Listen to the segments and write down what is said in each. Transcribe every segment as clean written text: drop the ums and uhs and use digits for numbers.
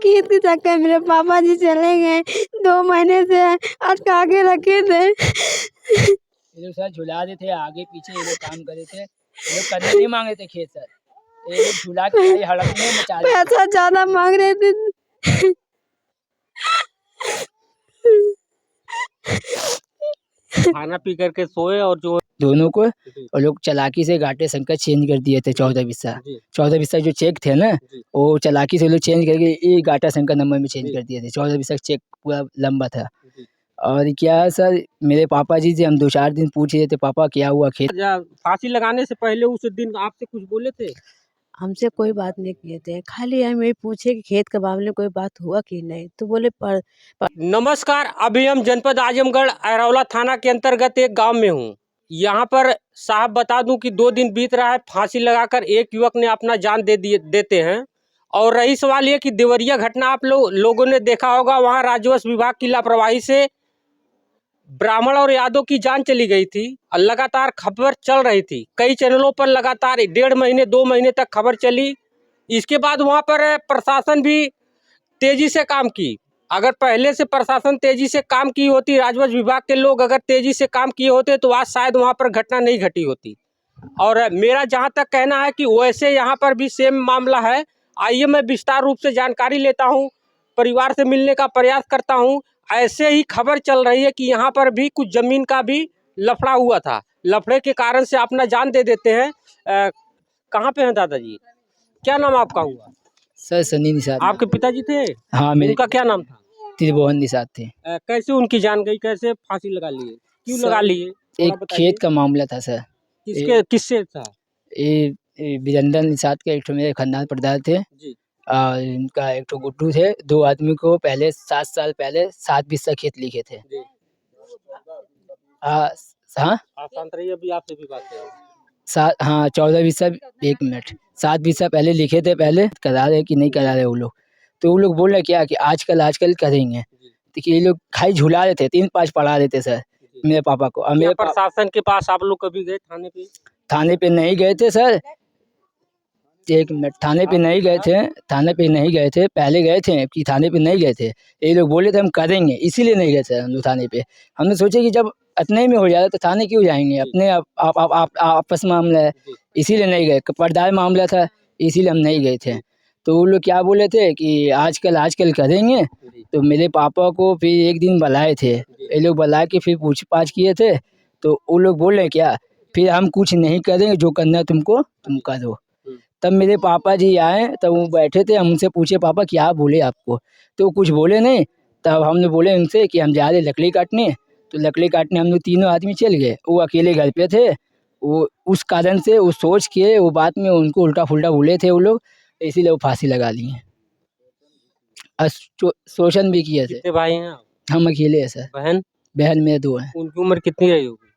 खेत के चक्कर मेरे पापा जी चले गए 2 महीने से अटका के रखे थे। ये लोग सर झुला देते थे, आगे पीछे ये लोग काम करे थे, ये लोग करने नहीं मांगे थे खेत सर, ये लोग झुला के खाली हड़कने मचा देते थे। पैसा ज़्यादा मांग रहे थे। खाना पी करके सोए और जो दोनों को और लोग चालाकी से गाटे संख्या चेंज कर दिए थे 14 बिस्सा। 14 बिस्सा जो चेक थे ना, वो चालाकी से लोग चेंज करके ये गाटा संख्या नंबर में चेंज कर दिए थे। 14 बिस्सा चेक पूरा लंबा था। और क्या सर, मेरे पापा जी से हम 2-4 दिन पूछ रहे थे, पापा क्या हुआ खेत? फांसी लगाने से पहले उस दिन आपसे कुछ बोले थे? हमसे कोई बात नहीं किए थे, खाली हम ये पूछे कि खेत के मामले में कोई बात हुआ कि नहीं, तो बोले पर नमस्कार, अभी हम जनपद आजमगढ़ अरौला थाना के अंतर्गत एक गांव में हूं। यहां पर साहब बता दूं कि 2 दिन बीत रहा है, फांसी लगाकर एक युवक ने अपना जान देते हैं। और रही सवाल ये कि देवरिया घटना आप लोगों ने देखा होगा, वहां राजस्व विभाग की लापरवाही से ब्राह्मण और यादव की जान चली गई थी और लगातार खबर चल रही थी। कई चैनलों पर लगातार 1.5 महीने 2 महीने तक खबर चली। इसके बाद वहां पर प्रशासन भी तेजी से काम की। अगर पहले से प्रशासन तेजी से काम की होती, राजस्व विभाग के लोग अगर तेजी से काम किए होते, तो आज शायद वहां पर घटना नहीं घटी होती। और मेरा जहां तक कहना है कि वैसे यहाँ पर भी सेम मामला है। आइए मैं विस्तार रूप से जानकारी लेता हूँ, परिवार से मिलने का प्रयास करता हूँ। ऐसे ही खबर चल रही है कि यहाँ पर भी कुछ जमीन का भी लफड़ा हुआ था, लफड़े के कारण से अपना जान दे देते हैं। कहाँ पे हैं दादाजी? क्या नाम आपका हुआ? सर सनी निषाद। आपके पिताजी थे? हाँ, मेरे उनका क्या नाम था? त्रिभुवन निषाद थे। कैसे उनकी जान गई, कैसे फांसी लगा लिए, क्यों लगा लिए? एक खेत का मामला था सर। किससे था? ये वीरेंद्र निषाद के एक ठो मेरे खानदान पड़दार थे जी। इनका एक ठो गुड्डू थे। 2 आदमी को पहले 7 साल पहले 7 बिस्सा खेत लिखे थे। जी। हाँ, आसान रहिए, अभी आपसे भी बात करेंगे। 14 बिस्सा, 1 मिनट, 7 बिस्सा पहले लिखे थे, पहले करा रहे कि नहीं करा रहे वो लोग। तो वो लोग बोल रहे क्या कि आजकल करेंगे। तो ये लोग खाली झुला देते, 3-5 पढ़ा देते सर मेरे पापा को। और मेरे प्रशासन के पास आप लोग कभी गए थाने पे? थाने पे नहीं गए थे सर, 1 मिनट, थाने पे नहीं गए थे, थाने पे नहीं गए थे। पहले गए थे कि थाने पे नहीं गए थे। ये लोग बोले थे हम करेंगे, इसीलिए नहीं गए थे हम लोग थाने पे। हमने सोचे कि जब इतने में हो जाए तो थाने क्यों जाएंगे, अपने आप आपस मामला है, इसीलिए नहीं गए। पर्दार मामला था, इसीलिए हम नहीं गए थे। तो वो लोग क्या बोले थे कि आजकल करेंगे। तो मेरे पापा को फिर एक दिन बुलाए थे, ये लोग बुला के फिर पूछ-पाछ किए थे। तो वो लोग बोले क्या, फिर हम कुछ नहीं करेंगे, जो करना है तुमको तुम करो। तब मेरे पापा जी आए, तब वो बैठे थे, हम उनसे पूछे पापा क्या बोले आपको? तो वो कुछ बोले नहीं। तब हमने बोले उनसे कि हम जा रहे लकड़ी काटने। तो लकड़ी काटने हम लोग तीनों आदमी चल गए, वो अकेले घर पे थे। वो उस कारण से वो सोच के वो बात में उनको उल्टा-फुल्टा बोले थे वो लोग, इसीलिए वो फांसी लगा लिए। और शोषण भी किए थे। कितने भाई हैं आप? हम अकेले हैं सर। बहन? बहन मेरे 2 हैं। उनकी उम्र कितनी रही होगी?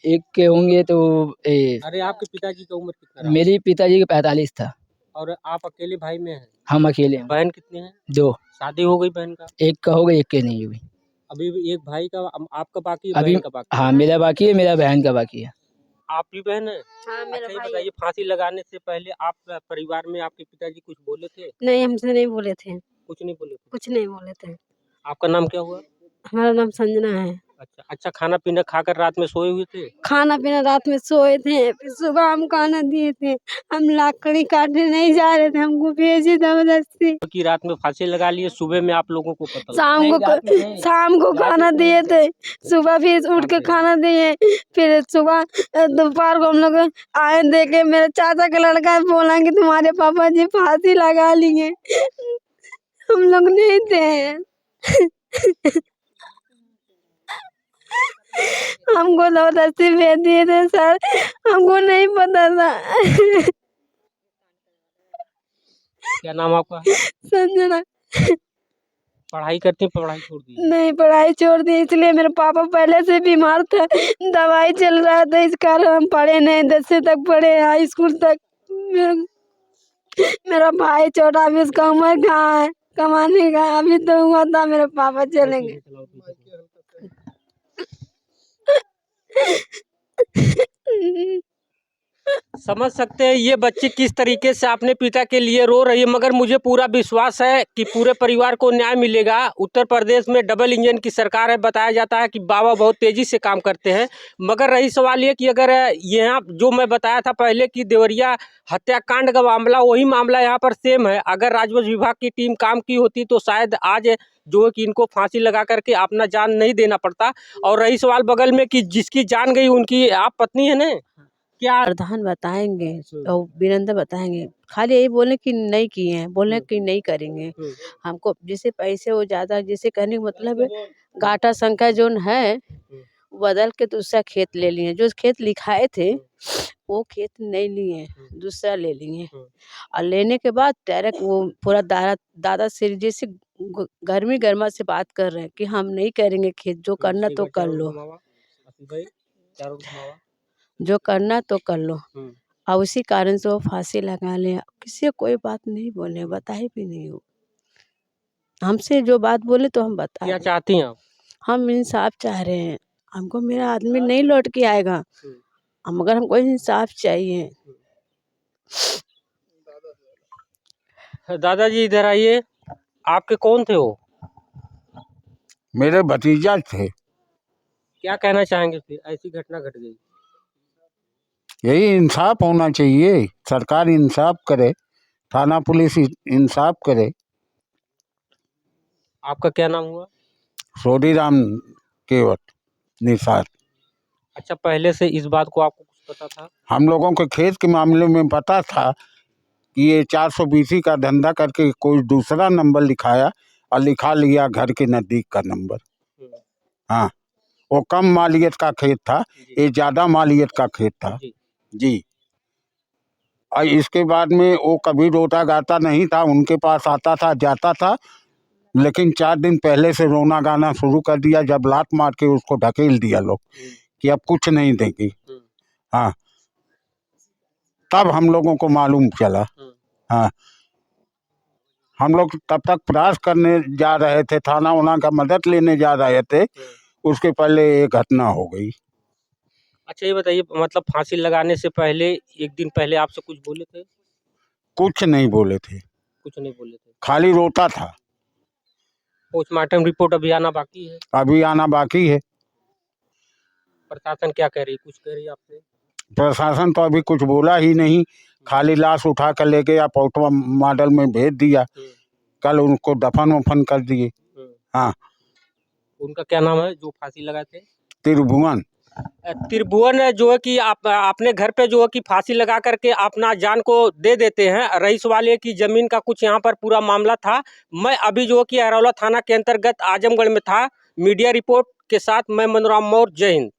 एक के होंगे तो अरे आपके पिताजी का उम्र कितना रहा? मेरे पिताजी का 45 था। और आप अकेले भाई में हैं? हम अकेले हैं। बहन कितने हैं? 2। शादी हो गई बहन का? एक का हो गई, एक के नहीं हुई। अभी भी एक भाई का आपका बाकी है, अभी बहन का बाकी है? हाँ, मेरा बाकी है, मेरा बहन का बाकी है। आप भी बहन है? हाँ, मेरा अच्छा, ये भाई है। बताइए, फांसी लगाने से पहले आप परिवार में आपके पिताजी कुछ बोले थे? नहीं, हमसे नहीं बोले थे, कुछ नहीं बोले थे? कुछ नहीं बोले थे। आपका नाम क्या हुआ? हमारा नाम संजना है। अच्छा, खाना पीना खाकर रात में सोए हुए थे? खाना पीना रात में सोए थे, फिर सुबह हम खाना दिए थे। हम लकड़ी काटने नहीं जा रहे थे, हमको भेजे जबरदस्ती। कि रात में फांसी लगा लिए, सुबह में आप लोगों को पता शाम को खाना दिए थे, सुबह फिर उठ के खाना दिए। फिर सुबह दोपहर को हम लोग आए, देखे मेरे चाचा का लड़का बोला कि तुम्हारे पापा जी फांसी लगा लिए। हम लोग नहीं थे। हमको जबरदस्ती भेज दिए थे सर, हमको नहीं पता था। क्या नाम आपका? संजना। पढ़ाई करती, पढ़ाई छोड़ दी? नहीं, पढ़ाई छोड़ दी, इसलिए मेरे पापा पहले से बीमार था, दवाई चल रहा था, इस कारण हम पढ़े नहीं। 10वीं तक पढ़े, हाई स्कूल तक। मेरा भाई छोटा, अभी उसका उम्र कहाँ है कमाने का, अभी तो हुआ था मेरे पापा चलेंगे। समझ सकते हैं ये बच्ची किस तरीके से अपने पिता के लिए रो रही है, मगर मुझे पूरा विश्वास है कि पूरे परिवार को न्याय मिलेगा। उत्तर प्रदेश में डबल इंजन की सरकार है, बताया जाता है कि बाबा बहुत तेजी से काम करते हैं। मगर रही सवाल ये कि अगर यहाँ जो मैं बताया था पहले कि देवरिया हत्याकांड का मामला, वही मामला यहाँ पर सेम है। अगर राजस्व विभाग की टीम काम की होती तो शायद आज जो है कि इनको फांसी लगा करके अपना जान नहीं देना पड़ता। और रही सवाल बगल में कि जिसकी जान गई उनकी आप पत्नी है ना, क्या प्रधान बताएंगे और वीरेंद्र बताएंगे, खाली यही बोले कि नहीं किए हैं, बोले कि नहीं करेंगे। हमको जैसे पैसे वो ज़्यादा, जैसे कहने का मतलब है गाटा संख्या जो है बदल के दूसरा खेत ले लिए, जो खेत लिखाए थे वो खेत नहीं लिए, दूसरा ले लिए। और लेने के बाद डायरेक्ट वो पूरा दादा से जैसे गर्मी गर्मा से बात कर रहे हैं कि हम नहीं करेंगे खेत, जो करना तो कर लो, जो करना तो कर लो। और उसी कारण से वो फांसी लगा ले। किसी को कोई बात नहीं बोले, बताए भी नहीं हो। हमसे जो बात बोले तो हम बता क्या दें। चाहती हैं आप? हम इंसाफ चाह रहे हैं, हमको मेरा आदमी नहीं लौट के आएगा, मगर हमको इंसाफ चाहिए। दादाजी इधर आइए, आपके कौन थे वो? मेरे भतीजा थे। क्या कहना चाहेंगे फिर ऐसी घटना घट गई? यही इंसाफ होना चाहिए, सरकार इंसाफ करे, थाना पुलिस इंसाफ करे। आपका क्या नाम हुआ? सोडी राम केवट निसार। अच्छा, पहले से इस बात को आपको कुछ पता था? हम लोगों के खेत के मामले में पता था कि ये 420 का धंधा करके कोई दूसरा नंबर लिखाया और लिखा लिया घर के नज़दीक का नंबर। हाँ, वो कम मालियत का खेत था, ये ज़्यादा मालियत का खेत था जी। और इसके बाद में वो कभी रोता गाता नहीं था, उनके पास आता था जाता था, लेकिन 4 दिन पहले से रोना गाना शुरू कर दिया जब लात मार के उसको ढकेल दिया लोग कि अब कुछ नहीं देगी। हाँ, तब हम लोगों को मालूम चला। हाँ, हम लोग तब तक प्रयास करने जा रहे थे, थाना वाना का मदद लेने जा रहे थे, उसके पहले ये घटना हो गई। अच्छा, ये बताइए, मतलब फांसी लगाने से पहले एक दिन पहले आपसे कुछ बोले थे? कुछ नहीं बोले थे, कुछ नहीं बोले थे। खाली रोता था। पोस्टमार्टम रिपोर्ट अभी आना बाकी है? अभी आना बाकी है। प्रशासन क्या कह रही है, कुछ कह रही है आपसे? प्रशासन तो अभी कुछ बोला ही नहीं, खाली लाश उठा कर ले गया, पोस्टमा मॉडल में भेज दिया, कल उनको दफन वफन कर दिए। हाँ, उनका क्या नाम है जो फांसी लगाए थे? त्रिभुवन। त्रिभुवन जो है कि आप अपने घर पे जो है कि फांसी लगा करके अपना जान को दे देते हैं। रईस वाले की जमीन का कुछ यहाँ पर पूरा मामला था। मैं अभी जो है कि अरौला थाना के अंतर्गत आजमगढ़ में था। मीडिया रिपोर्ट के साथ मैं मनोराम मौर्य, जय हिंद।